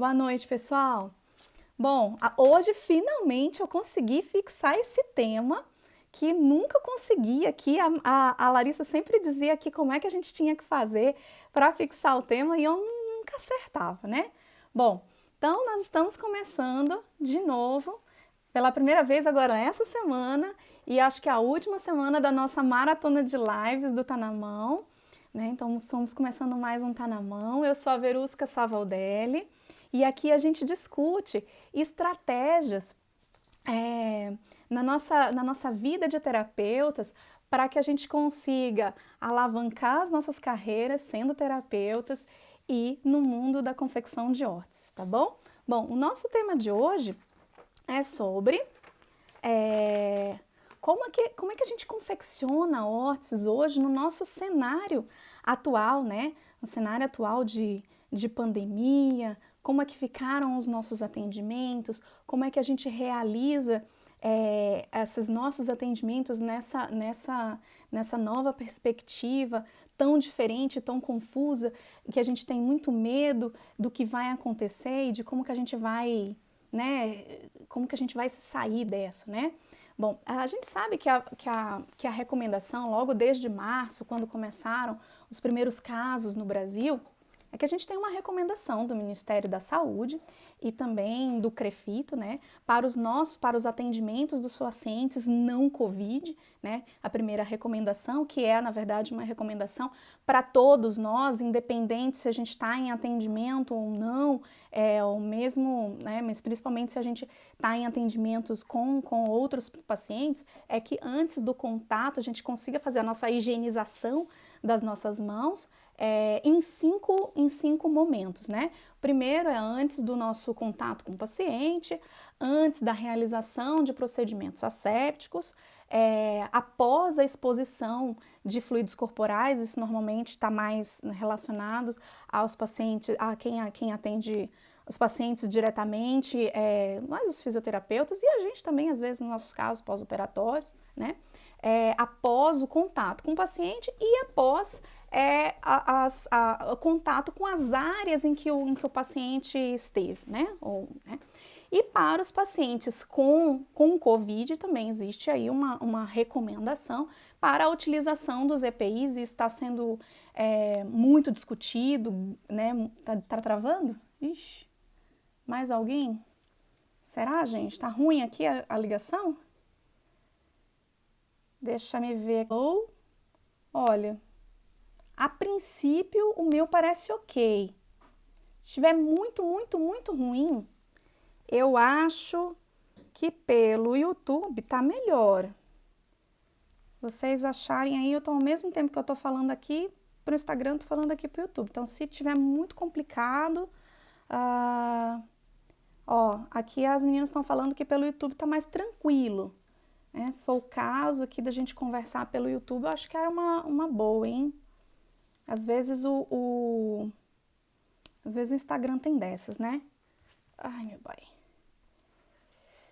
Boa noite, pessoal. Bom, hoje finalmente eu consegui fixar esse tema que nunca consegui aqui. A Larissa sempre dizia aqui como é que a gente tinha que fazer para fixar o tema e eu nunca acertava, né? Bom, então nós estamos começando de novo, pela primeira vez agora essa semana e acho que a última semana da nossa maratona de lives do Tá Na Mão, né? Então estamos começando mais um Tá Na Mão. Eu sou a Verusca Savaldelli. E aqui a gente discute estratégias na nossa vida de terapeutas para que a gente consiga alavancar as nossas carreiras sendo terapeutas e no mundo da confecção de órteses, tá bom? Bom, o nosso tema de hoje é sobre como é que a gente confecciona órteses hoje no nosso cenário atual, né? No cenário atual de pandemia, como é que ficaram os nossos atendimentos, como é que a gente realiza esses nossos atendimentos nessa nova perspectiva tão diferente, tão confusa, que a gente tem muito medo do que vai acontecer e de como que a gente vai, né, como que a gente vai se sair dessa, né? Bom, a gente sabe que a recomendação, logo desde março, quando começaram os primeiros casos no Brasil, é que a gente tem uma recomendação do Ministério da Saúde e também do CREFITO, né, para os atendimentos dos pacientes não COVID, né, a primeira recomendação, que é, na verdade, uma recomendação para todos nós, independente se a gente está em atendimento ou não, ou mesmo, né, mas principalmente se a gente está em atendimentos com outros pacientes, é que antes do contato a gente consiga fazer a nossa higienização das nossas mãos, em cinco momentos, né? O primeiro é antes do nosso contato com o paciente, antes da realização de procedimentos assépticos, após a exposição de fluidos corporais, isso normalmente está mais relacionado aos pacientes, a quem atende os pacientes diretamente, nós os fisioterapeutas e a gente também, às vezes, nos nossos casos pós-operatórios, né? Após o contato com o paciente e após o contato com as áreas em que o paciente esteve, né? E para os pacientes com COVID também existe aí uma recomendação para a utilização dos EPIs, e está sendo muito discutido, né? Tá travando? Ixi, mais alguém? Será, gente? Tá ruim aqui a ligação? Deixa me ver. Olha, a princípio o meu parece ok. Se estiver muito ruim, eu acho que pelo YouTube tá melhor. Vocês acharem aí, eu tô ao mesmo tempo que eu tô falando aqui pro Instagram, tô falando aqui pro YouTube. Então, se tiver muito complicado, aqui as meninas estão falando que pelo YouTube tá mais tranquilo. Se for o caso aqui da gente conversar pelo YouTube, eu acho que era uma boa, hein? Às vezes o Instagram tem dessas, né? Ai, meu pai.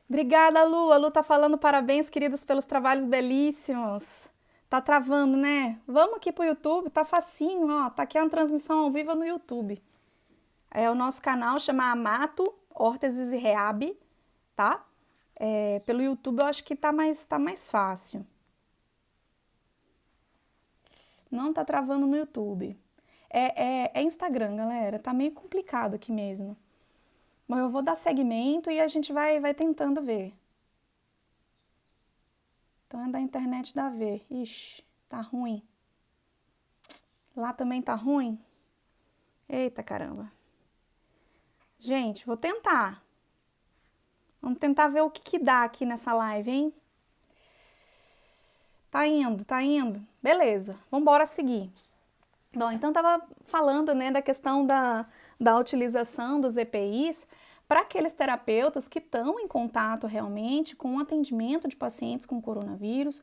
Obrigada, Lu. A Lu tá falando parabéns, queridas, pelos trabalhos belíssimos. Tá travando, né? Vamos aqui pro YouTube, tá facinho, ó. Tá aqui uma transmissão ao vivo no YouTube. O nosso canal chama Amato Órteses e Reab, tá? Pelo YouTube eu acho que tá mais fácil. Não tá travando no YouTube. É Instagram, galera. Tá meio complicado aqui mesmo. Mas eu vou dar seguimento e a gente vai tentando ver. Então é da internet da ver. Ixi, tá ruim. Lá também tá ruim? Eita caramba. Gente, vou tentar. Vamos tentar ver o que dá aqui nessa live, hein? Tá indo. Beleza, vamos embora seguir. Bom, então tava falando, né, da questão da utilização dos EPIs para aqueles terapeutas que estão em contato realmente com o atendimento de pacientes com coronavírus,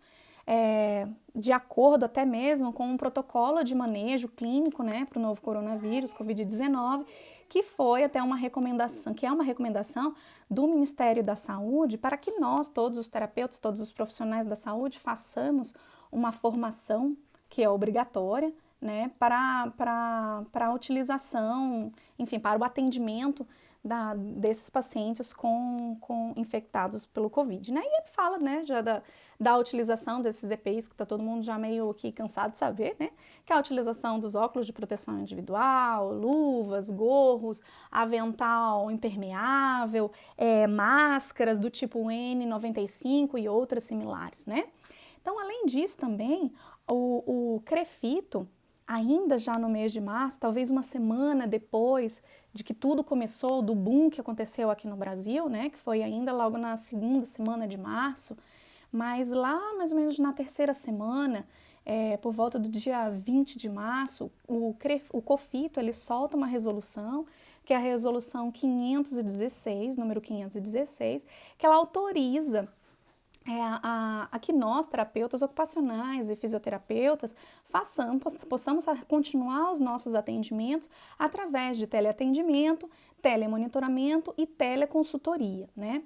de acordo até mesmo com um protocolo de manejo clínico, né, para o novo coronavírus, Covid-19, que foi até uma recomendação, que é uma recomendação do Ministério da Saúde para que nós, todos os terapeutas, todos os profissionais da saúde, façamos uma formação que é obrigatória, né, para a utilização, enfim, para o atendimento desses pacientes com infectados pelo Covid, né? E ele fala, né, já da utilização desses EPIs, que tá todo mundo já meio que cansado de saber, né? Que é a utilização dos óculos de proteção individual, luvas, gorros, avental impermeável, máscaras do tipo N95 e outras similares, né? Então, além disso também, o Crefito, ainda já no mês de março, talvez uma semana depois de que tudo começou, do boom que aconteceu aqui no Brasil, né, que foi ainda logo na segunda semana de março, mas lá mais ou menos na terceira semana, por volta do dia 20 de março, o COFITO ele solta uma resolução, que é a resolução 516, número 516, que ela autoriza a que nós, terapeutas ocupacionais e fisioterapeutas, possamos continuar os nossos atendimentos através de teleatendimento, telemonitoramento e teleconsultoria, né?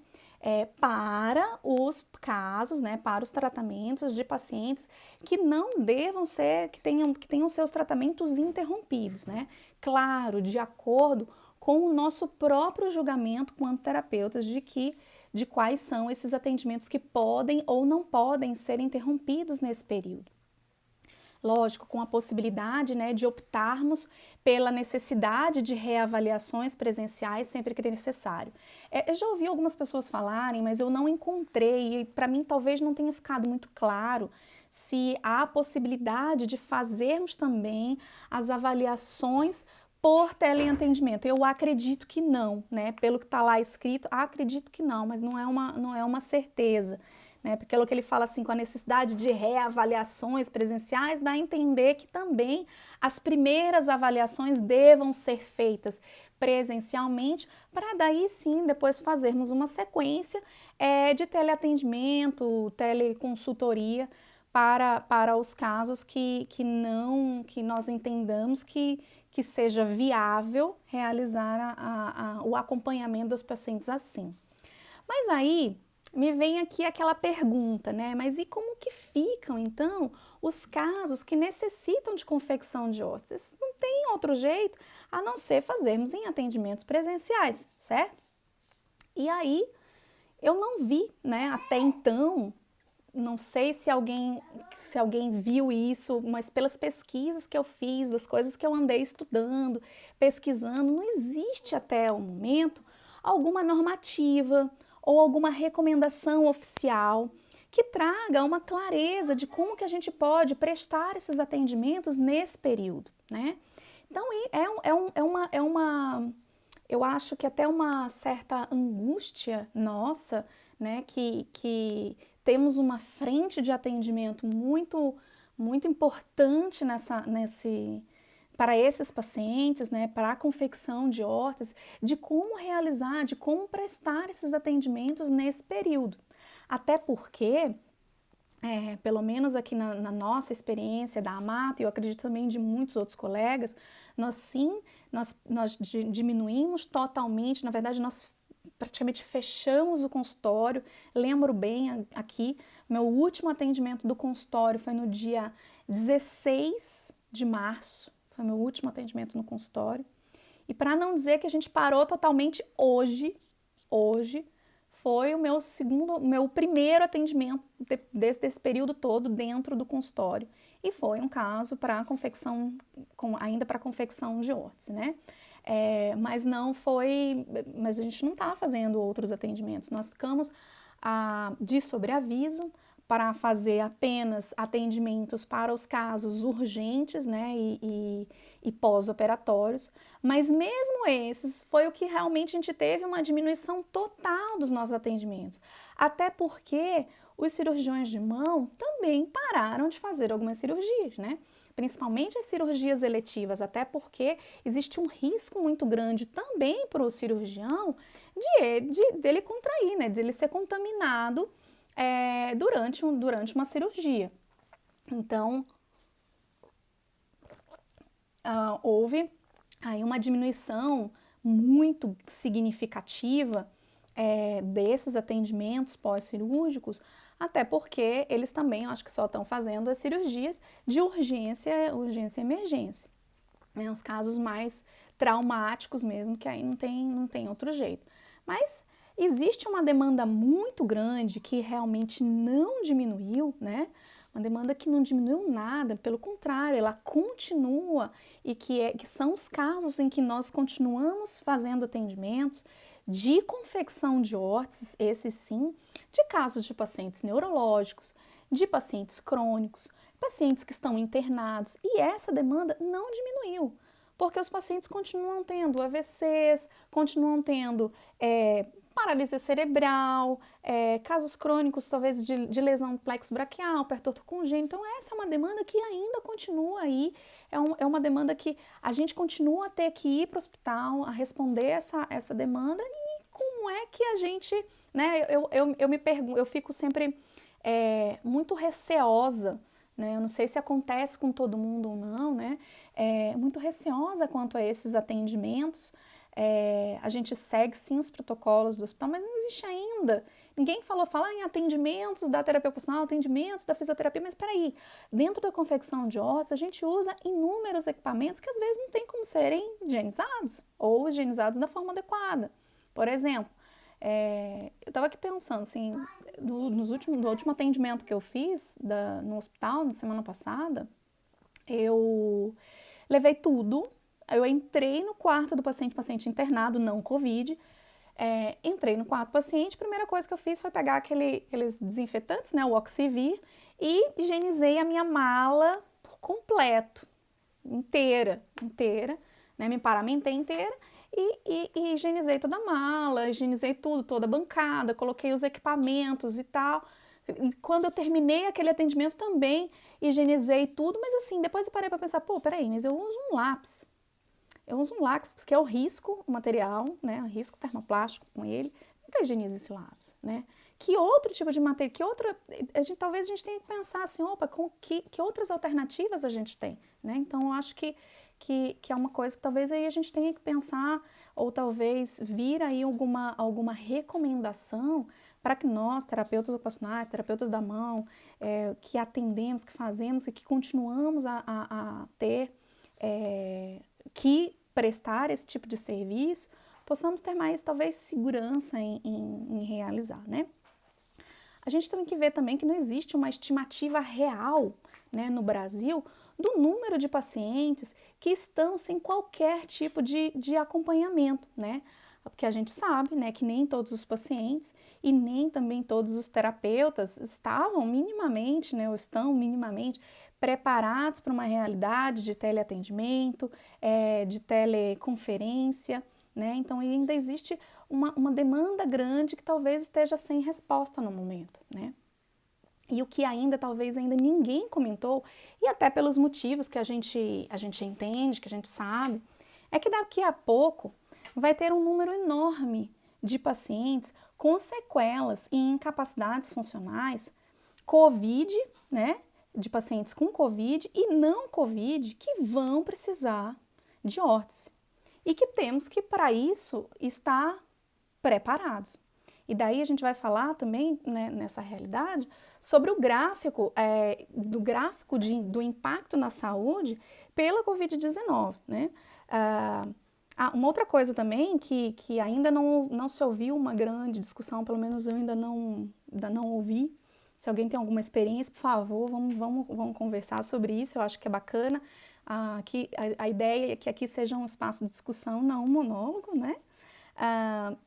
Para os casos, né, para os tratamentos de pacientes que não devam ser, que tenham seus tratamentos interrompidos, né? Claro, de acordo com o nosso próprio julgamento quanto terapeutas de quais são esses atendimentos que podem ou não podem ser interrompidos nesse período. Lógico, com a possibilidade, né, de optarmos pela necessidade de reavaliações presenciais sempre que necessário. Eu já ouvi algumas pessoas falarem, mas eu não encontrei, e para mim talvez não tenha ficado muito claro se há a possibilidade de fazermos também as avaliações por teleatendimento. Eu acredito que não, né? Pelo que está lá escrito, acredito que não, mas não é uma certeza. Né, porque pelo que ele fala assim, com a necessidade de reavaliações presenciais, dá a entender que também as primeiras avaliações devam ser feitas presencialmente, para daí sim depois fazermos uma sequência de teleatendimento, teleconsultoria para os casos que nós entendamos que seja viável realizar o acompanhamento dos pacientes assim. Mas aí me vem aqui aquela pergunta, né? Mas e como que ficam, então, os casos que necessitam de confecção de órteses? Não tem outro jeito a não ser fazermos em atendimentos presenciais, certo? E aí, eu não vi, né, até então, não sei se alguém viu isso, mas pelas pesquisas que eu fiz, das coisas que eu andei estudando, pesquisando, não existe até o momento alguma normativa ou alguma recomendação oficial que traga uma clareza de como que a gente pode prestar esses atendimentos nesse período, né? Então, eu acho que até uma certa angústia nossa, né, que temos uma frente de atendimento muito importante para esses pacientes, né, para a confecção de órteses, de como realizar, de como prestar esses atendimentos nesse período. Até porque, pelo menos aqui na nossa experiência da Amato, e eu acredito também de muitos outros colegas, nós diminuímos totalmente, na verdade nós praticamente fechamos o consultório. Lembro bem aqui, meu último atendimento do consultório foi no dia 16 de março, foi meu último atendimento no consultório. E para não dizer que a gente parou totalmente hoje foi o meu primeiro atendimento desse período todo dentro do consultório. E foi um caso para confecção, ainda para confecção de órtese, né? Mas a gente não está fazendo outros atendimentos. Nós ficamos de sobreaviso para fazer apenas atendimentos para os casos urgentes, né, e pós-operatórios, mas mesmo esses foi o que realmente a gente teve uma diminuição total dos nossos atendimentos, até porque os cirurgiões de mão também pararam de fazer algumas cirurgias, né? Principalmente as cirurgias eletivas, até porque existe um risco muito grande também para o cirurgião dele contrair, né, de ele ser contaminado durante uma cirurgia. Então, houve aí uma diminuição muito significativa desses atendimentos pós-cirúrgicos, até porque eles também, eu acho que só estão fazendo as cirurgias de urgência, urgência e emergência, né? Os casos mais traumáticos mesmo, que aí não tem outro jeito. Mas existe uma demanda muito grande que realmente não diminuiu, né? Uma demanda que não diminuiu nada, pelo contrário, ela continua e que são os casos em que nós continuamos fazendo atendimentos de confecção de órteses, esses sim, de casos de pacientes neurológicos, de pacientes crônicos, pacientes que estão internados, e essa demanda não diminuiu, porque os pacientes continuam tendo AVCs, continuam tendo paralisia cerebral, casos crônicos talvez de lesão do plexo braquial, pertorto congênito. Então essa é uma demanda que ainda continua aí, é uma demanda que a gente continua a ter que ir para o hospital, a responder essa demanda. E como é que a gente, né, eu me pergunto, eu fico sempre muito receosa, né, eu não sei se acontece com todo mundo ou não, né, muito receosa quanto a esses atendimentos. A gente segue sim os protocolos do hospital, mas não existe ainda. Ninguém fala em atendimentos da terapia ocupacional, atendimentos da fisioterapia, mas espera aí, dentro da confecção de órteses a gente usa inúmeros equipamentos que às vezes não tem como serem higienizados ou higienizados da forma adequada. Por exemplo, eu estava aqui pensando assim, no último atendimento que eu fiz no hospital na semana passada, eu levei tudo. Eu entrei no quarto do paciente internado, não Covid, entrei no quarto do paciente, a primeira coisa que eu fiz foi pegar aqueles desinfetantes, né, o Oxivir, e higienizei a minha mala por completo, inteira, né, me paramentei inteira e higienizei toda a mala, higienizei tudo, toda a bancada, coloquei os equipamentos e tal. E quando eu terminei aquele atendimento também higienizei tudo, mas assim, depois eu parei para pensar, peraí, mas eu uso um lápis. Eu uso um lápis, que é o risco, o material, né, o risco termoplástico com ele. Nunca higieniza esse lápis, né? Que outro tipo de material, talvez a gente tenha que pensar assim, que outras alternativas a gente tem, né? Então, eu acho que é uma coisa que talvez aí a gente tenha que pensar, ou talvez vir aí alguma recomendação para que nós, terapeutas ocupacionais, terapeutas da mão, que atendemos, que fazemos e que continuamos a ter, que prestar esse tipo de serviço, possamos ter mais, talvez, segurança em realizar, né? A gente tem que ver também que não existe uma estimativa real, né, no Brasil, do número de pacientes que estão sem qualquer tipo de acompanhamento, né? Porque a gente sabe, né, que nem todos os pacientes e nem também todos os terapeutas estavam minimamente, né, ou estão minimamente preparados para uma realidade de teleatendimento, de teleconferência, né? Então ainda existe uma demanda grande que talvez esteja sem resposta no momento, né? E o que talvez ninguém comentou, e até pelos motivos que a gente entende, que a gente sabe, é que daqui a pouco vai ter um número enorme de pacientes com sequelas e incapacidades funcionais, COVID, né? De pacientes com COVID e não COVID que vão precisar de órtese. E que temos que, para isso, estar preparados. E daí a gente vai falar também, né, nessa realidade, sobre o gráfico, do impacto na saúde pela Covid-19, né? Uma outra coisa também que ainda não se ouviu uma grande discussão, pelo menos eu ainda não ouvi. Se alguém tem alguma experiência, por favor, vamos conversar sobre isso, eu acho que é bacana. A ideia é que aqui seja um espaço de discussão, não um monólogo, né?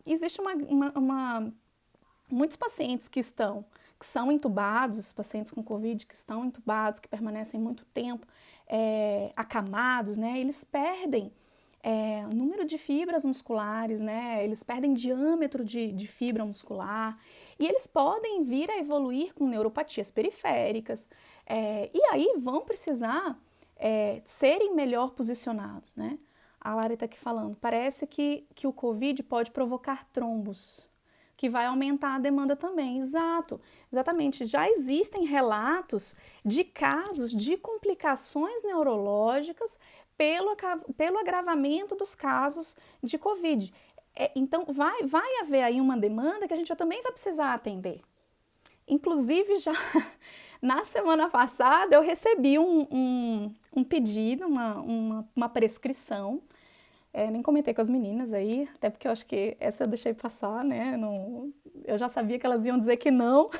Existe muitos pacientes que são entubados, esses pacientes com Covid que estão entubados, que permanecem muito tempo acamados, né? Eles perdem número de fibras musculares, né? Eles perdem diâmetro de fibra muscular e eles podem vir a evoluir com neuropatias periféricas e aí vão precisar serem melhor posicionados, né? A Lara está aqui falando, parece que o Covid pode provocar trombos, que vai aumentar a demanda também. Exatamente. Já existem relatos de casos de complicações neurológicas pelo agravamento dos casos de Covid. Então, vai haver aí uma demanda que a gente também vai precisar atender. Inclusive, já na semana passada, eu recebi um pedido, uma prescrição. Nem comentei com as meninas aí, até porque eu acho que essa eu deixei passar, né? Não, eu já sabia que elas iam dizer que não.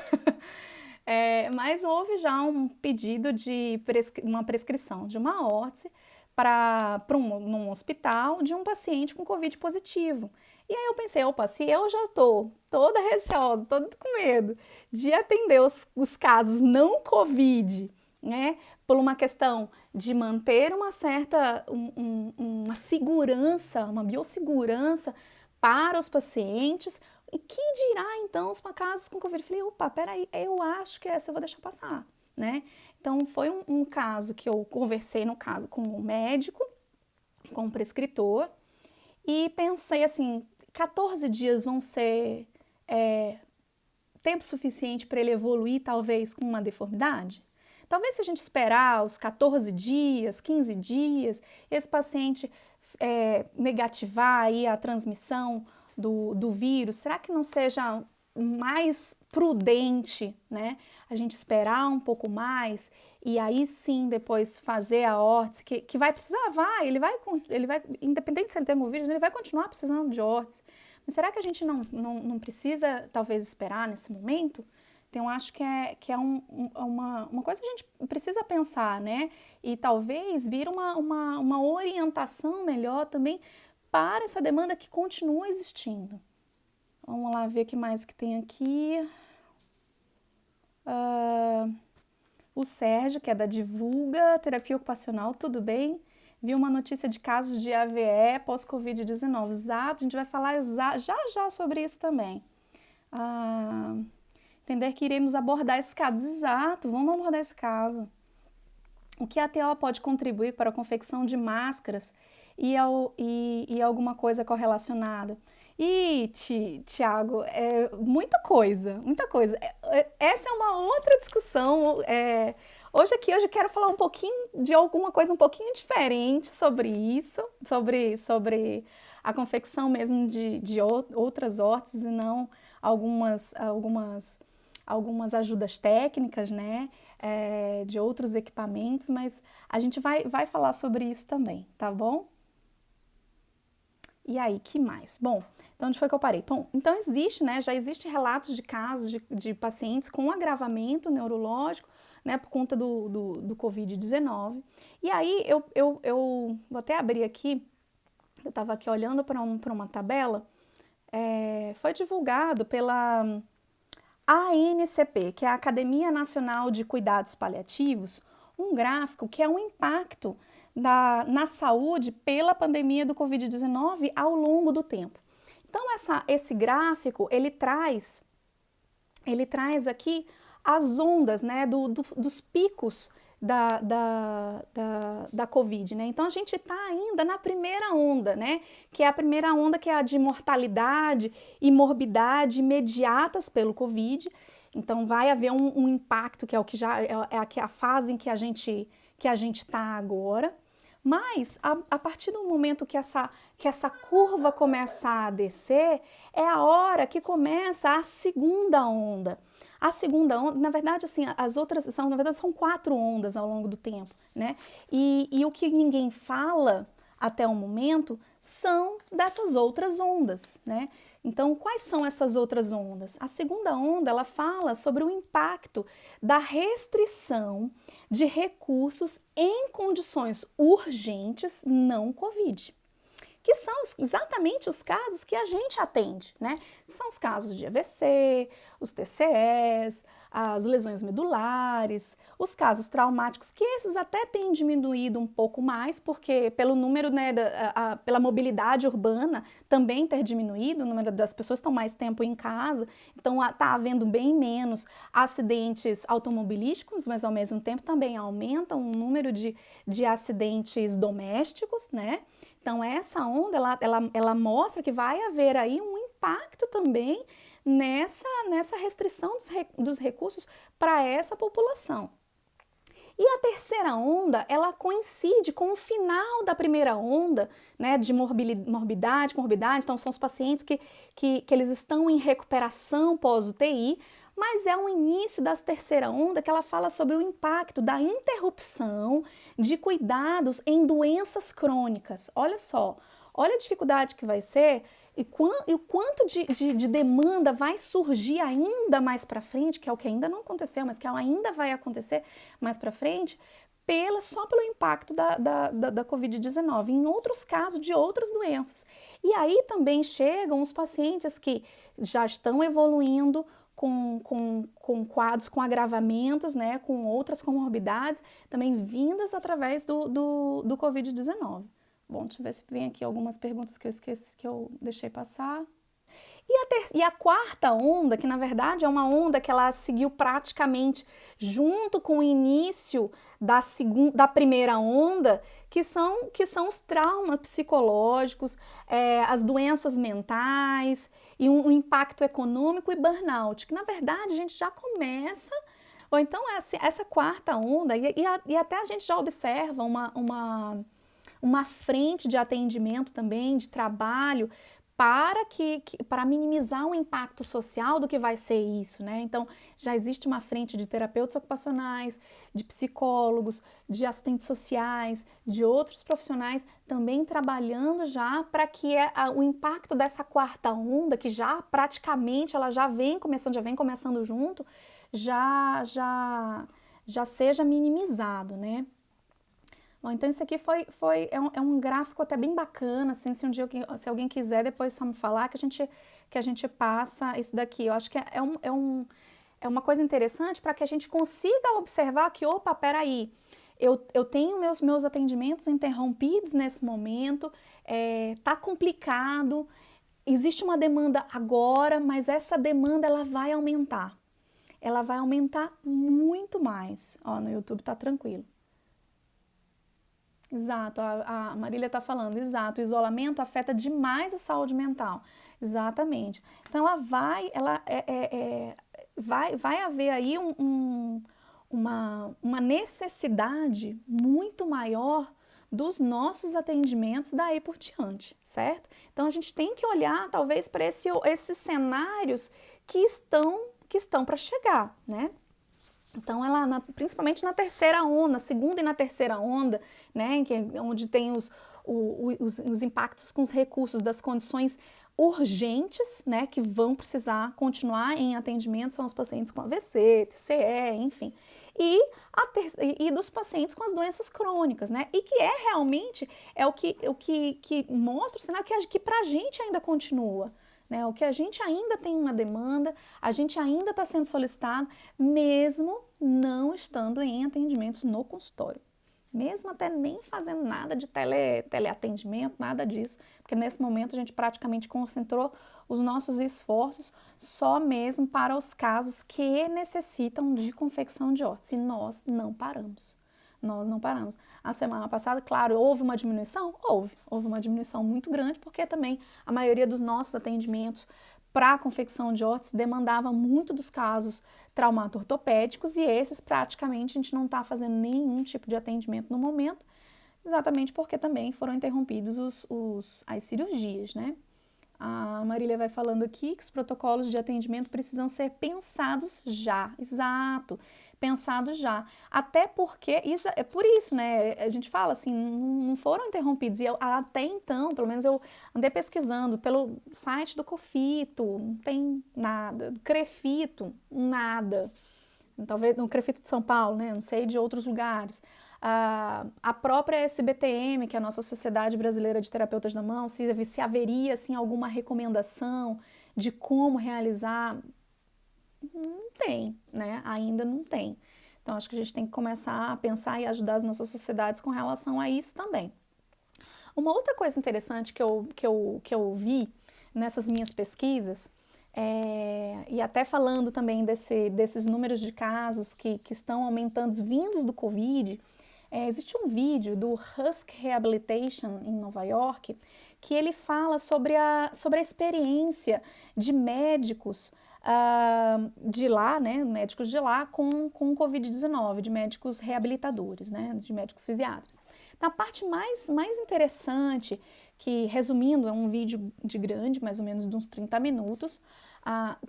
Mas houve já um pedido de uma prescrição de uma órtese num hospital de um paciente com Covid positivo. E aí eu pensei, opa, se eu já estou toda receosa, toda com medo de atender os casos não Covid, né, por uma questão de manter uma certa, uma segurança, uma biossegurança para os pacientes, e que dirá então os casos com Covid? Eu falei, opa, peraí, eu acho que essa eu vou deixar passar, né? Então foi um caso que eu conversei, no caso, com o médico, com o prescritor, e pensei assim, 14 dias vão ser tempo suficiente para ele evoluir, talvez, com uma deformidade? Talvez se a gente esperar os 14 dias, 15 dias, esse paciente negativar aí a transmissão do vírus, será que não seja mais prudente, né, a gente esperar um pouco mais e aí sim depois fazer a órtese, que vai precisar, ele vai, independente se ele tem Covid, ele vai continuar precisando de órtese, mas será que a gente não precisa talvez esperar nesse momento? Então, eu acho que é uma coisa que a gente precisa pensar, né? E talvez vir uma orientação melhor também para essa demanda que continua existindo. Vamos lá ver o que mais que tem aqui. O Sérgio, que é da Divulga Terapia Ocupacional, tudo bem? Viu uma notícia de casos de AVE pós-Covid-19. Exato, a gente vai falar já sobre isso também. Entender que iremos abordar esse caso. Exato, vamos abordar esse caso. O que a TO pode contribuir para a confecção de máscaras e alguma coisa correlacionada? Tiago, muita coisa. Essa é uma outra discussão. Hoje eu quero falar um pouquinho de alguma coisa um pouquinho diferente sobre isso, sobre a confecção mesmo de outras órteses e não algumas ajudas técnicas, né, de outros equipamentos, mas a gente vai falar sobre isso também, tá bom? E aí, que mais? Bom, então onde foi que eu parei? Bom, então já existe relatos de casos de pacientes com agravamento neurológico, né, por conta do Covid-19. E aí, eu vou até abrir aqui, eu estava aqui olhando para uma tabela, foi divulgado pela ANCP, que é a Academia Nacional de Cuidados Paliativos, um gráfico que é um impacto na saúde pela pandemia do Covid-19 ao longo do tempo. Então, esse gráfico, ele traz aqui as ondas, né, dos picos da Covid, né? Então, a gente está ainda na primeira onda, né? Que é a primeira onda, que é a de mortalidade e morbidade imediatas pelo Covid. Então, vai haver um impacto, que é o que já é a fase em que a gente está agora. Mas, a partir do momento que essa curva começar a descer, é a hora que começa a segunda onda. A segunda onda, na verdade, assim, as outras são 4 ondas ao longo do tempo, né? E o que ninguém fala até o momento são dessas outras ondas, né? Então, quais são essas outras ondas? A segunda onda, ela fala sobre o impacto da restrição de recursos em condições urgentes não Covid, que são exatamente os casos que a gente atende, né? São os casos de AVC, os TCEs, as lesões medulares, os casos traumáticos, que esses até têm diminuído um pouco mais, porque pelo número, né, pela mobilidade urbana também ter diminuído, o número das pessoas estão mais tempo em casa, então está havendo bem menos acidentes automobilísticos, mas ao mesmo tempo também aumenta o número de acidentes domésticos, né? Então, essa onda, ela mostra que vai haver aí um impacto também nessa restrição dos recursos para essa população. E a terceira onda, ela coincide com o final da primeira onda, né, de morbidade, então são os pacientes que eles estão em recuperação pós-UTI, mas é o início da terceira onda que ela fala sobre o impacto da interrupção de cuidados em doenças crônicas. Olha só, olha a dificuldade que vai ser e o quanto de demanda vai surgir ainda mais para frente, que é o que ainda não aconteceu, mas que ainda vai acontecer mais para frente, só pelo impacto da Covid-19, em outros casos de outras doenças. E aí também chegam os pacientes que já estão evoluindo com quadros, com agravamentos, né, com outras comorbidades, também vindas através do Covid-19. Bom, deixa eu ver se vem aqui algumas perguntas que eu esqueci, que eu deixei passar. E a quarta onda, que na verdade é uma onda que ela seguiu praticamente junto com o início da primeira onda, que são os traumas psicológicos, as doenças mentais e um impacto econômico e burnout, que na verdade a gente já começa, ou então essa quarta onda, e até a gente já observa uma frente de atendimento também, de trabalho, para minimizar o impacto social do que vai ser isso, né? Então, já existe uma frente de terapeutas ocupacionais, de psicólogos, de assistentes sociais, de outros profissionais também trabalhando já para que o impacto dessa quarta onda, que já praticamente ela já vem começando junto, já seja minimizado, né? Bom, então isso aqui é um gráfico até bem bacana, assim, se alguém quiser depois só me falar que a gente passa isso daqui. Eu acho que é uma coisa interessante para que a gente consiga observar que, opa, peraí, eu tenho meus atendimentos interrompidos nesse momento, tá complicado, existe uma demanda agora, mas essa demanda ela vai aumentar. Ela vai aumentar muito mais. Ó, no YouTube tá tranquilo. Exato, a Marília está falando, exato, o isolamento afeta demais a saúde mental, exatamente. Então vai haver aí uma necessidade muito maior dos nossos atendimentos daí por diante, certo? Então a gente tem que olhar talvez para esses cenários que estão para chegar, né? Então, principalmente na terceira onda, na segunda e na terceira onda, né, onde tem os impactos com os recursos das condições urgentes, né, que vão precisar continuar em atendimento, são os pacientes com AVC, TCE, enfim, e dos pacientes com as doenças crônicas, né, e que realmente o que mostra o sinal que para a gente ainda continua. Né, o que a gente ainda tem uma demanda, a gente ainda está sendo solicitado, mesmo não estando em atendimentos no consultório. Mesmo até nem fazendo nada de teleatendimento, nada disso, porque nesse momento a gente praticamente concentrou os nossos esforços só mesmo para os casos que necessitam de confecção de órtese, e nós não paramos. Nós não paramos. A semana passada, claro, houve uma diminuição? Houve uma diminuição muito grande, porque também a maioria dos nossos atendimentos para a confecção de órtese demandava muito dos casos traumato-ortopédicos, e esses praticamente a gente não está fazendo nenhum tipo de atendimento no momento, exatamente porque também foram interrompidos as cirurgias, né? A Marília vai falando aqui que os protocolos de atendimento precisam ser pensados já, exato, pensados já, até porque, é por isso, né, a gente fala assim, não foram interrompidos, e até então, pelo menos eu andei pesquisando pelo site do COFITO, não tem nada, do CREFITO, nada, talvez no CREFITO de São Paulo, né, não sei de outros lugares, a própria SBTM, que é a nossa Sociedade Brasileira de Terapeutas da Mão, se haveria assim, alguma recomendação de como realizar, não tem, né? Ainda não tem. Então, acho que a gente tem que começar a pensar e ajudar as nossas sociedades com relação a isso também. Uma outra coisa interessante que eu vi nessas minhas pesquisas, e até falando também desses números de casos que estão aumentando, vindos do Covid, existe um vídeo do Husk Rehabilitation em Nova York, que ele fala sobre a experiência de médicos de lá, né, médicos de lá com Covid-19, de médicos reabilitadores, né, de médicos fisiatras. Então, a parte mais interessante que, resumindo, é um vídeo de grande, mais ou menos de uns 30 minutos.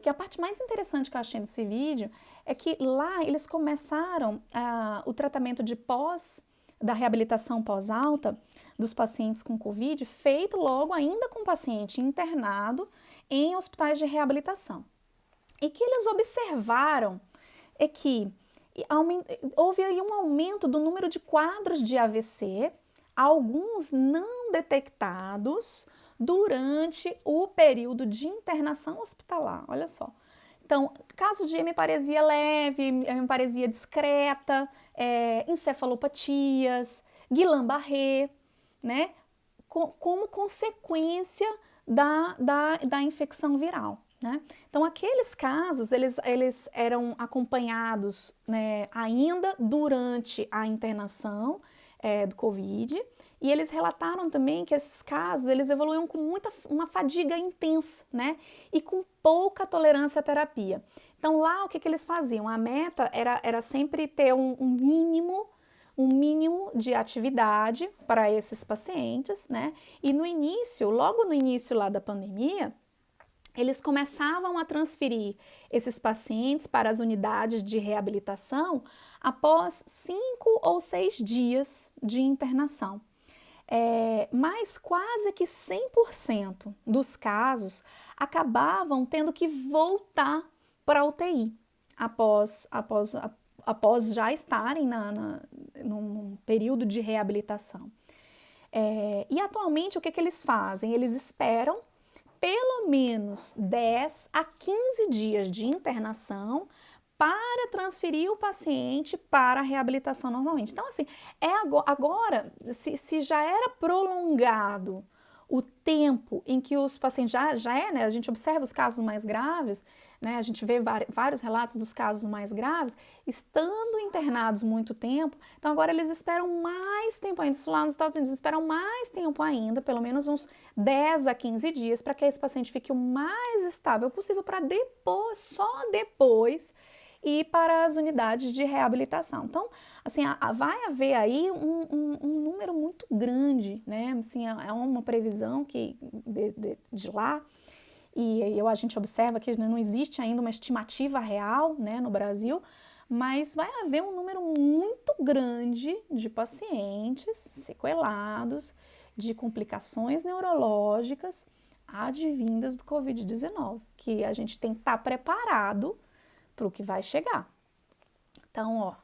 Que a parte mais interessante que eu achei desse vídeo é que lá eles começaram o tratamento da reabilitação pós-alta dos pacientes com Covid, feito logo ainda com o paciente internado em hospitais de reabilitação. E que eles observaram é que houve aí um aumento do número de quadros de AVC, alguns não detectados durante o período de internação hospitalar. Olha só. Então, caso de hemiparesia leve, hemiparesia discreta, encefalopatias, Guillain-Barré, né? Como consequência da infecção viral. Né? Então, aqueles casos, eles eram acompanhados, né, ainda durante a internação do Covid, e eles relataram também que esses casos, eles evoluíam com uma fadiga intensa, né, e com pouca tolerância à terapia. Então, lá, o que eles faziam? A meta era sempre ter um mínimo de atividade para esses pacientes, né, e logo no início lá da pandemia, eles começavam a transferir esses pacientes para as unidades de reabilitação após 5 ou 6 dias de internação. Mas quase que 100% dos casos acabavam tendo que voltar para a UTI após já estarem num período de reabilitação. E atualmente o que eles fazem? Eles esperam pelo menos 10 a 15 dias de internação para transferir o paciente para a reabilitação normalmente. Então, assim, agora, se já era prolongado o tempo em que os pacientes né, a gente observa os casos mais graves, né, a gente vê vários relatos dos casos mais graves, estando internados muito tempo, então agora eles esperam mais tempo ainda, isso lá nos Estados Unidos, esperam mais tempo ainda, pelo menos uns 10 a 15 dias, para que esse paciente fique o mais estável possível para depois, só depois, ir para as unidades de reabilitação. Então, assim, vai haver aí um número muito grande, né? Assim, é uma previsão que de lá, e a gente observa que não existe ainda uma estimativa real, né, no Brasil, mas vai haver um número muito grande de pacientes sequelados, de complicações neurológicas advindas do Covid-19, que a gente tem que estar preparado para o que vai chegar. Então, ó,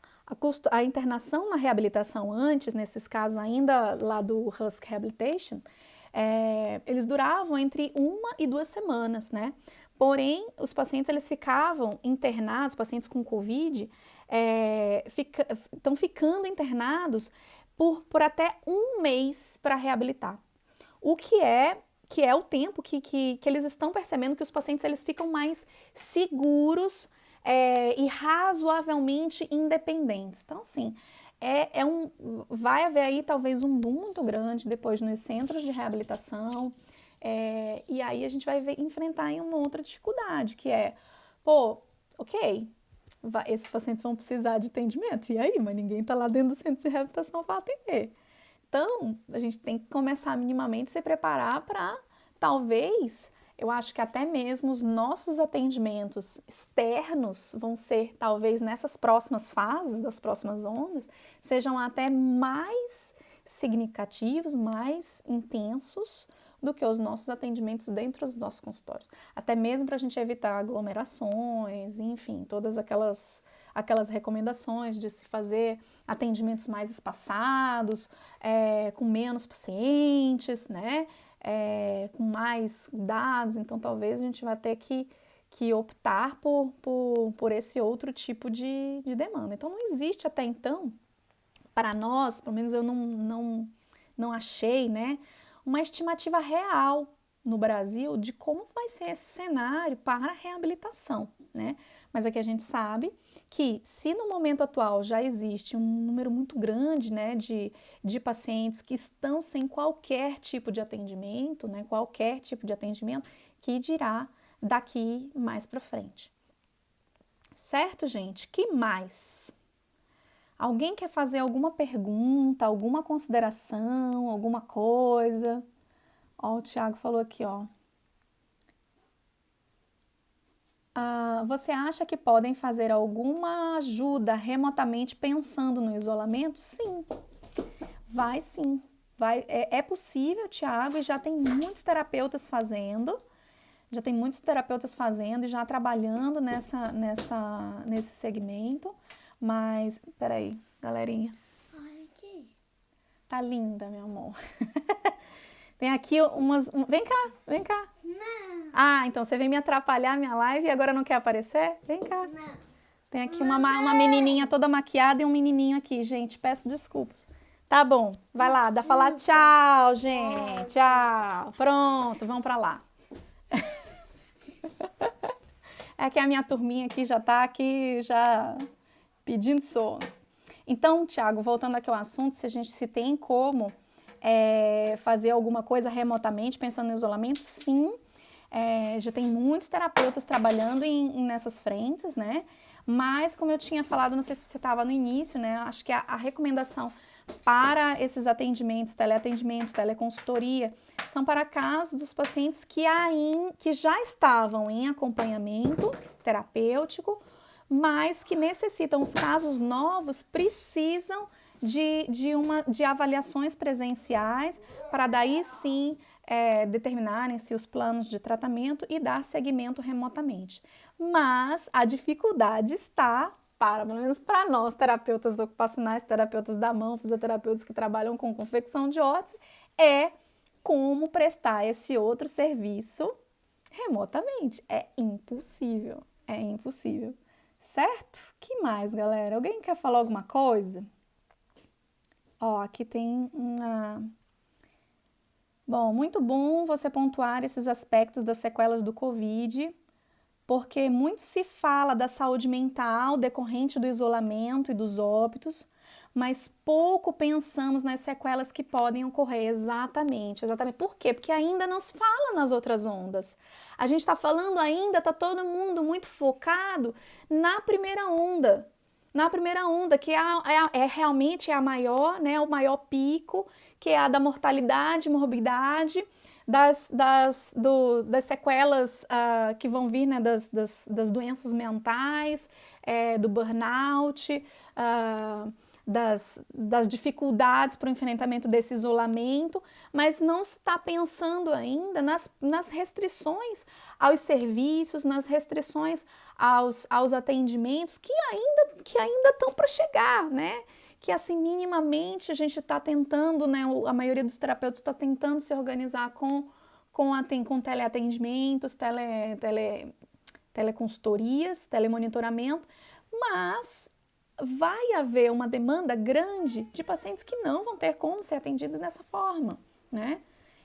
a internação na reabilitação antes, nesses casos ainda lá do Husk Rehabilitation, eles duravam entre 1 e 2 semanas, né? Porém, os pacientes, eles ficavam internados, pacientes com Covid, estão ficando internados por até 1 mês para reabilitar. O que é o tempo que eles estão percebendo que os pacientes, eles ficam mais seguros e razoavelmente independentes. Então, assim, vai haver aí talvez um boom muito grande depois nos centros de reabilitação, e aí a gente vai enfrentar uma outra dificuldade, que ok, esses pacientes vão precisar de atendimento, e aí? Mas ninguém está lá dentro do centro de reabilitação para atender. Então, a gente tem que começar minimamente a se preparar para, talvez, eu acho que até mesmo os nossos atendimentos externos vão ser, talvez nessas próximas fases, das próximas ondas, sejam até mais significativos, mais intensos do que os nossos atendimentos dentro dos nossos consultórios. Até mesmo para a gente evitar aglomerações, enfim, todas aquelas recomendações de se fazer atendimentos mais espaçados, com menos pacientes, né? Com mais dados, então talvez a gente vai ter que optar por esse outro tipo de demanda. Então não existe até então, para nós, pelo menos eu não achei, né, uma estimativa real no Brasil de como vai ser esse cenário para a reabilitação, né? Mas aqui a gente sabe que se no momento atual já existe um número muito grande, né, de pacientes que estão sem qualquer tipo de atendimento, né, que dirá daqui mais para frente. Certo, gente? Que mais? Alguém quer fazer alguma pergunta, alguma consideração, alguma coisa? Ó, o Tiago falou aqui, ó. Você acha que podem fazer alguma ajuda remotamente pensando no isolamento? Sim, vai sim. É possível, Tiago, e já tem muitos terapeutas fazendo. Já tem muitos terapeutas fazendo e já trabalhando nesse segmento. Mas, peraí, galerinha. Olha aqui. Tá linda, meu amor. Tem aqui umas... Vem cá, vem cá. Não. Ah, então você vem me atrapalhar minha live e agora não quer aparecer? Vem cá. Não. Tem aqui uma menininha toda maquiada e um menininho aqui, gente. Peço desculpas. Tá bom, vai lá, dá falar tchau, gente. Tchau. Pronto, vamos pra lá. É que a minha turminha aqui já tá aqui, já pedindo sono. Então, Thiago, voltando aqui ao assunto, se tem como fazer alguma coisa remotamente, pensando no isolamento, sim. Já tem muitos terapeutas trabalhando nessas frentes, né? Mas, como eu tinha falado, não sei se você estava no início, né? Acho que a recomendação para esses atendimentos, teleatendimento, teleconsultoria, são para casos dos pacientes que já estavam em acompanhamento terapêutico, mas que necessitam, os casos novos, precisam de avaliações presenciais para daí sim determinarem-se os planos de tratamento e dar seguimento remotamente. Mas a dificuldade está, pelo menos para nós, terapeutas ocupacionais, terapeutas da mão, fisioterapeutas que trabalham com confecção de órtese, é como prestar esse outro serviço remotamente. É impossível, certo? Que mais, galera? Alguém quer falar alguma coisa? Ó, aqui tem uma... Bom, muito bom você pontuar esses aspectos das sequelas do Covid, porque muito se fala da saúde mental decorrente do isolamento e dos óbitos, mas pouco pensamos nas sequelas que podem ocorrer. Exatamente. Por quê? Porque ainda não se fala nas outras ondas. A gente está falando ainda, está todo mundo muito focado na primeira onda. Que realmente a maior, né, o maior pico, que é a da mortalidade, morbidade, das sequelas que vão vir, né, das doenças mentais, do burnout, das dificuldades para o enfrentamento desse isolamento, mas não se está pensando ainda nas restrições aos serviços, nas restrições aos atendimentos que ainda estão para chegar, né? Que assim, minimamente, a gente está tentando, né? A maioria dos terapeutas está tentando se organizar com teleatendimentos, teleconsultorias, telemonitoramento, mas vai haver uma demanda grande de pacientes que não vão ter como ser atendidos dessa forma, né?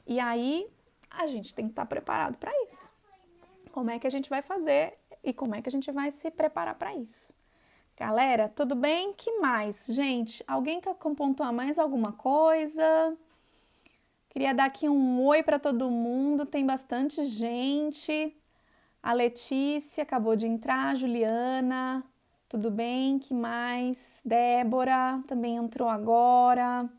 E aí, a gente tem que estar preparado para isso. Como é que a gente vai fazer e como é que a gente vai se preparar para isso? Galera, tudo bem? Que mais? Gente, alguém quer pontuar mais alguma coisa? Queria dar aqui um oi para todo mundo, tem bastante gente. A Letícia acabou de entrar, a Juliana, tudo bem? Que mais? Débora também entrou agora.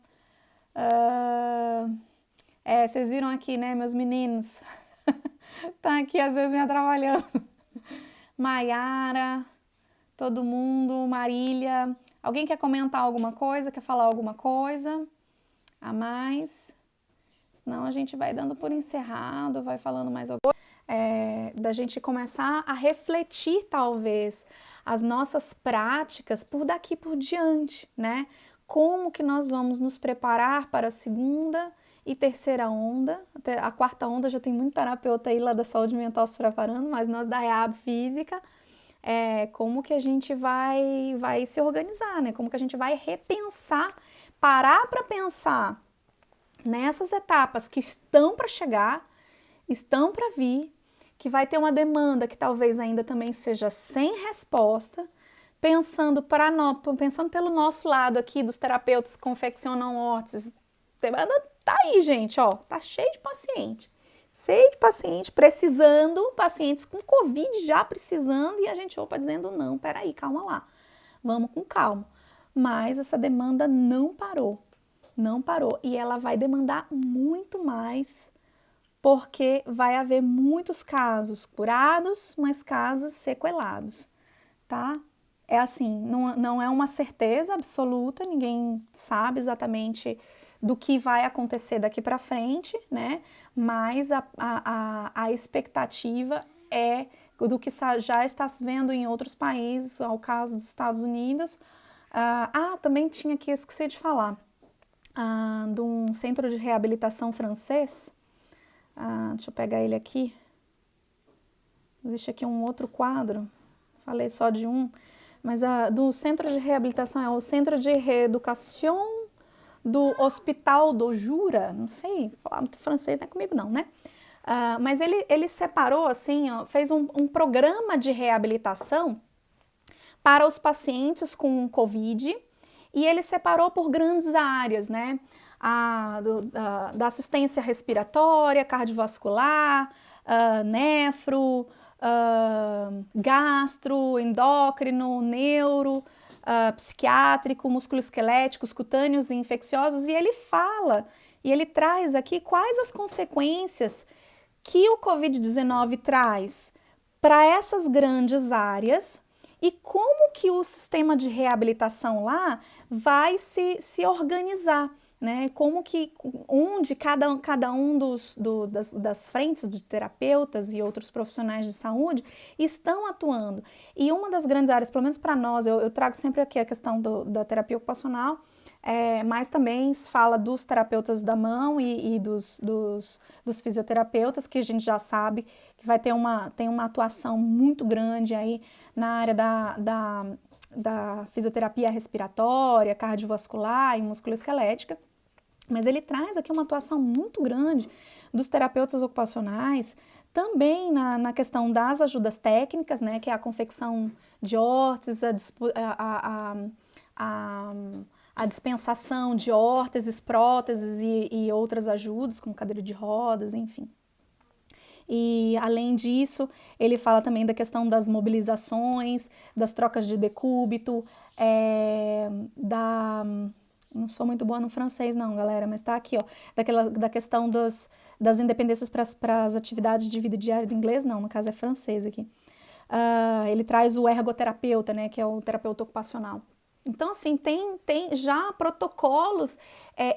Vocês viram aqui, né, meus meninos? Tá aqui às vezes me atrapalhando. Maiara, todo mundo, Marília. Alguém quer comentar alguma coisa? Quer falar alguma coisa a mais? Senão a gente vai dando por encerrado, vai falando mais alguma coisa. Da gente começar a refletir, talvez, as nossas práticas por daqui por diante, né? Como que nós vamos nos preparar para a segunda e terceira onda. Até a quarta onda já tem muito terapeuta aí lá da saúde mental se preparando, mas nós da Reab Física, como que a gente vai se organizar, né? Como que a gente vai repensar, parar para pensar nessas etapas que estão para chegar, estão para vir, que vai ter uma demanda que talvez ainda também seja sem resposta, pensando pelo nosso lado aqui dos terapeutas que confeccionam órteses. Tá aí, gente, ó, tá cheio de paciente precisando, pacientes com Covid já precisando, e a gente dizendo, não, peraí, calma lá, vamos com calma. Mas essa demanda não parou, e ela vai demandar muito mais porque vai haver muitos casos curados, mas casos sequelados, tá? É assim, não é uma certeza absoluta, ninguém sabe exatamente do que vai acontecer daqui para frente, né? Mas a expectativa é do que já está se vendo em outros países, ao caso dos Estados Unidos. Também tinha aqui, eu esqueci de falar, de um centro de reabilitação francês. Deixa eu pegar ele aqui. Existe aqui um outro quadro, falei só de um, mas do centro de reabilitação é o Centro de Reeducação do Hospital do Jura, não sei falar muito francês, não é comigo não, né? Mas ele separou, assim, ó, fez um programa de reabilitação para os pacientes com Covid e ele separou por grandes áreas, né? Da assistência respiratória, cardiovascular, nefro, gastro, endócrino, neuro, psiquiátrico, musculoesqueléticos, cutâneos e infecciosos, e ele fala, e ele traz aqui quais as consequências que o Covid-19 traz para essas grandes áreas e como que o sistema de reabilitação lá vai se organizar, né? Como que, onde cada um das frentes de terapeutas e outros profissionais de saúde estão atuando. E uma das grandes áreas, pelo menos para nós, eu trago sempre aqui a questão da terapia ocupacional, mas também se fala dos terapeutas da mão e dos fisioterapeutas, que a gente já sabe que tem uma atuação muito grande aí na área da fisioterapia respiratória, cardiovascular e musculoesquelética, mas ele traz aqui uma atuação muito grande dos terapeutas ocupacionais, também na questão das ajudas técnicas, né, que é a confecção de órteses, a dispensação de órteses, próteses e outras ajudas, como cadeira de rodas, enfim. E, além disso, ele fala também da questão das mobilizações, das trocas de decúbito, não sou muito boa no francês não, galera, mas tá aqui, ó, da questão das independências para as atividades de vida diária do inglês, não, no caso é francês aqui. Ele traz o ergoterapeuta, né, que é o terapeuta ocupacional. Então, assim, tem já protocolos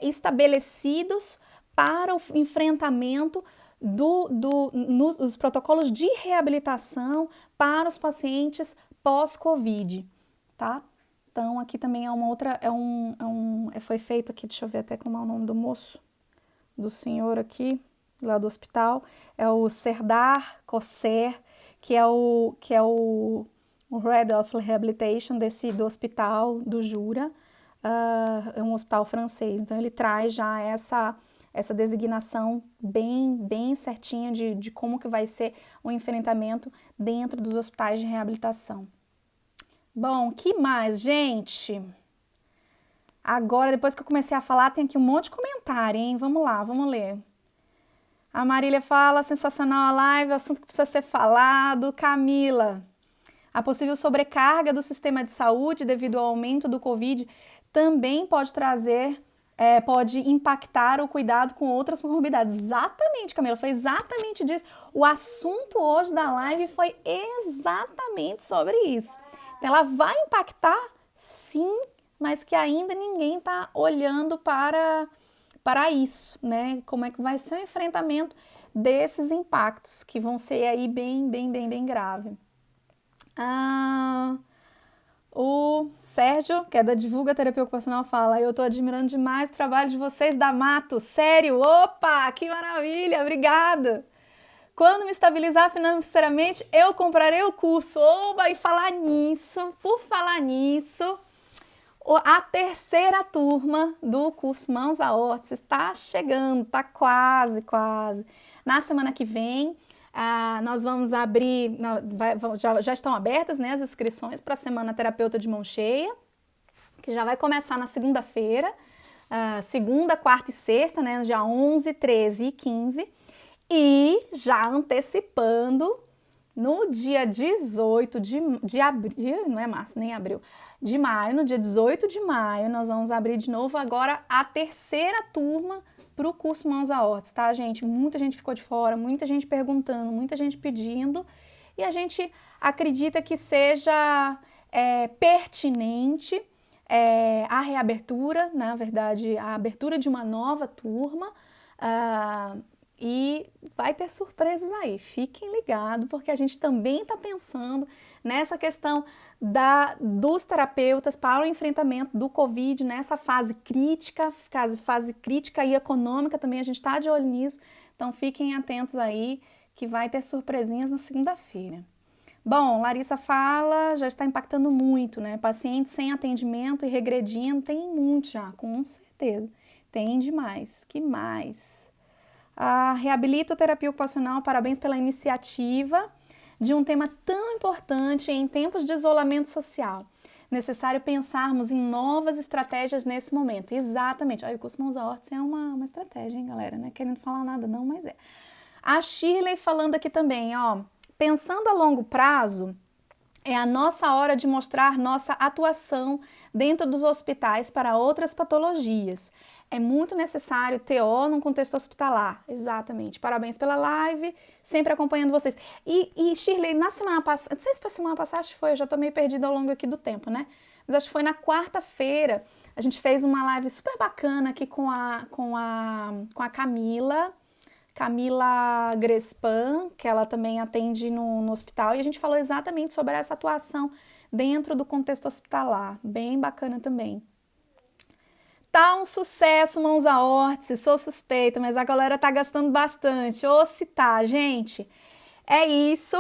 estabelecidos para o enfrentamento dos protocolos de reabilitação para os pacientes pós-Covid, tá? Então, aqui também é uma outra, foi feito aqui, deixa eu ver até como é o nome do moço, do senhor aqui, lá do hospital, é o Serdar Kosser, que é o Head of Rehabilitation do hospital do Jura, é um hospital francês, então ele traz já essa designação bem certinha de como que vai ser o enfrentamento dentro dos hospitais de reabilitação. Bom, que mais, gente? Agora, depois que eu comecei a falar, tem aqui um monte de comentário, hein? Vamos lá, vamos ler. A Marília fala, sensacional a live, assunto que precisa ser falado. Camila, a possível sobrecarga do sistema de saúde devido ao aumento do Covid também pode pode impactar o cuidado com outras comorbidades. Exatamente, Camila, foi exatamente disso. O assunto hoje da live foi exatamente sobre isso. Então, ela vai impactar, sim, mas que ainda ninguém está olhando para isso, né? Como é que vai ser o enfrentamento desses impactos, que vão ser aí bem grave. O Sérgio, que é da Divulga Terapia Ocupacional, fala: eu tô admirando demais o trabalho de vocês da Mato, sério, opa, que maravilha, obrigada! Quando me estabilizar financeiramente, eu comprarei o curso. Oba, e por falar nisso, a terceira turma do curso Mãos à Órtese está chegando, está quase. Na semana que vem, nós vamos abrir, já estão abertas, né, as inscrições para a Semana Terapeuta de Mão Cheia, que já vai começar na segunda-feira, segunda, quarta e sexta, né, dia 11, 13 e 15, e já antecipando, no dia 18 de abril, não é março, nem abril, de maio, no dia 18 de maio, nós vamos abrir de novo agora a terceira turma para o curso Mãos à Órtese, tá, gente? Muita gente ficou de fora, muita gente perguntando, muita gente pedindo, e a gente acredita que seja pertinente a reabertura, na verdade, a abertura de uma nova turma, e vai ter surpresas aí, fiquem ligados, porque a gente também está pensando nessa questão dos terapeutas para o enfrentamento do Covid, nessa fase crítica e econômica também, a gente está de olho nisso, então fiquem atentos aí, que vai ter surpresinhas na segunda-feira. Bom, Larissa fala, já está impactando muito, né? Pacientes sem atendimento e regredindo, tem muito já, com certeza. Tem demais. Que mais? Reabilita terapia ocupacional, parabéns pela iniciativa de um tema tão importante em tempos de isolamento social. Necessário pensarmos em novas estratégias nesse momento. Exatamente. O curso Mãos à Órtese é uma estratégia, hein, galera? Não é querendo falar nada não, mas é. A Shirley falando aqui também, ó. Pensando a longo prazo, é a nossa hora de mostrar nossa atuação dentro dos hospitais para outras patologias. É muito necessário TO num contexto hospitalar. Exatamente. Parabéns pela live, sempre acompanhando vocês. E Shirley, na semana passada, não sei se foi semana passada, acho que foi, eu já tô meio perdida ao longo aqui do tempo, né? Mas acho que foi na quarta-feira, a gente fez uma live super bacana aqui com a Camila Grespan, que ela também atende no hospital, e a gente falou exatamente sobre essa atuação dentro do contexto hospitalar, bem bacana também. Tá um sucesso, Mãos à Órtese, sou suspeita, mas a galera tá gastando bastante. Ô, se tá, gente, é isso.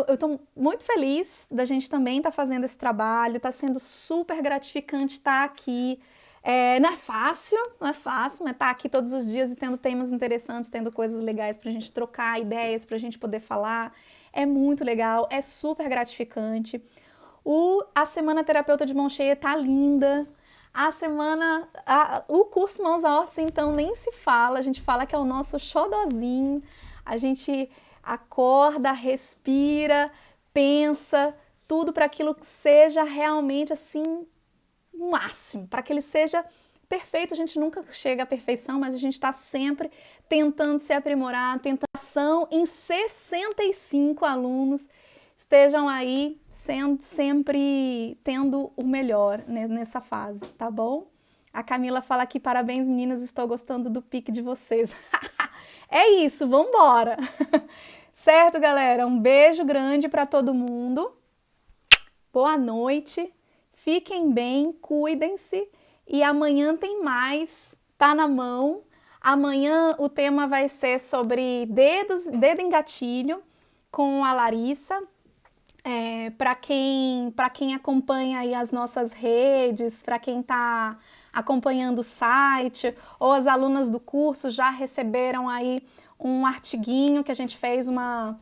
Eu tô muito feliz da gente também estar fazendo esse trabalho, tá sendo super gratificante estar aqui. Não é fácil, mas tá aqui todos os dias e tendo temas interessantes, tendo coisas legais pra gente trocar ideias, pra gente poder falar. É muito legal, é super gratificante. A Semana Terapeuta de Mão Cheia tá linda. O curso Mãos à Órtese, então, nem se fala, a gente fala que é o nosso xodozinho, a gente acorda, respira, pensa, tudo para aquilo que seja realmente assim, o máximo, para que ele seja perfeito. A gente nunca chega à perfeição, mas a gente está sempre tentando se aprimorar, tentação em 65 alunos, estejam aí sempre tendo o melhor nessa fase, tá bom? A Camila fala aqui, parabéns meninas, estou gostando do pique de vocês. É isso, vamos embora! Certo, galera? Um beijo grande para todo mundo, boa noite, fiquem bem, cuidem-se e amanhã tem mais, tá na mão. Amanhã o tema vai ser sobre dedo em gatilho com a Larissa. Para quem acompanha aí as nossas redes, para quem está acompanhando o site, ou as alunas do curso já receberam aí um artiguinho que a gente fez uma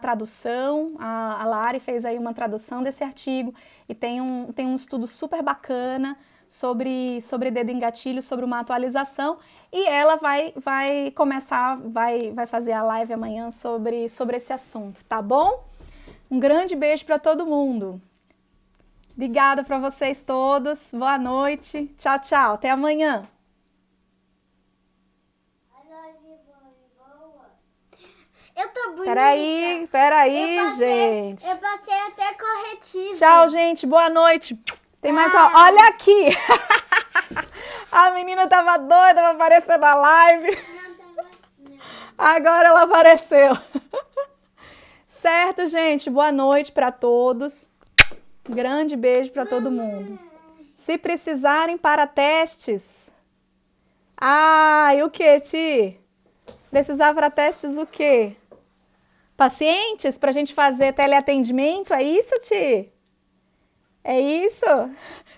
tradução, a Lari fez aí uma tradução desse artigo e tem um estudo super bacana sobre dedo em gatilho, sobre uma atualização, e ela vai fazer a live amanhã sobre esse assunto, tá bom? Um grande beijo para todo mundo. Obrigada para vocês todos. Boa noite. Tchau, tchau. Até amanhã. Eu tô bonita. Peraí, gente. Eu passei até corretivo. Tchau, gente. Boa noite. Tem mais uma. Olha aqui. A menina tava doida pra aparecer na live. Não. Agora ela apareceu. Certo, gente? Boa noite para todos. Grande beijo para todo mundo. Se precisarem para testes... e o que, Ti? Precisar para testes o quê? Pacientes? Para a gente fazer teleatendimento? É isso, Ti? É isso?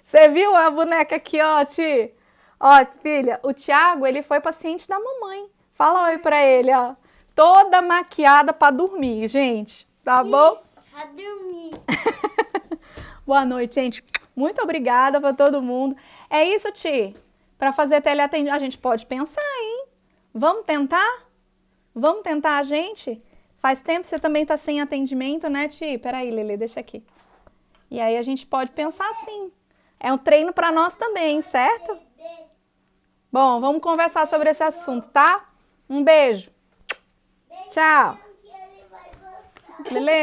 Você viu a boneca aqui, ó, Ti? Ó, filha, o Thiago, ele foi paciente da mamãe. Fala oi para ele, ó. Toda maquiada para dormir, gente. Tá bom? Pra dormir. Boa noite, gente. Muito obrigada para todo mundo. É isso, Ti. Para fazer teleatendimento, a gente pode pensar, hein? Vamos tentar? Vamos tentar a gente? Faz tempo que você também tá sem atendimento, né, Ti? Peraí, Lele, deixa aqui. E aí a gente pode pensar assim. É um treino para nós também, certo? Bom, vamos conversar sobre esse assunto, tá? Um beijo. Tchau. Que ele vai gostar. Beleza?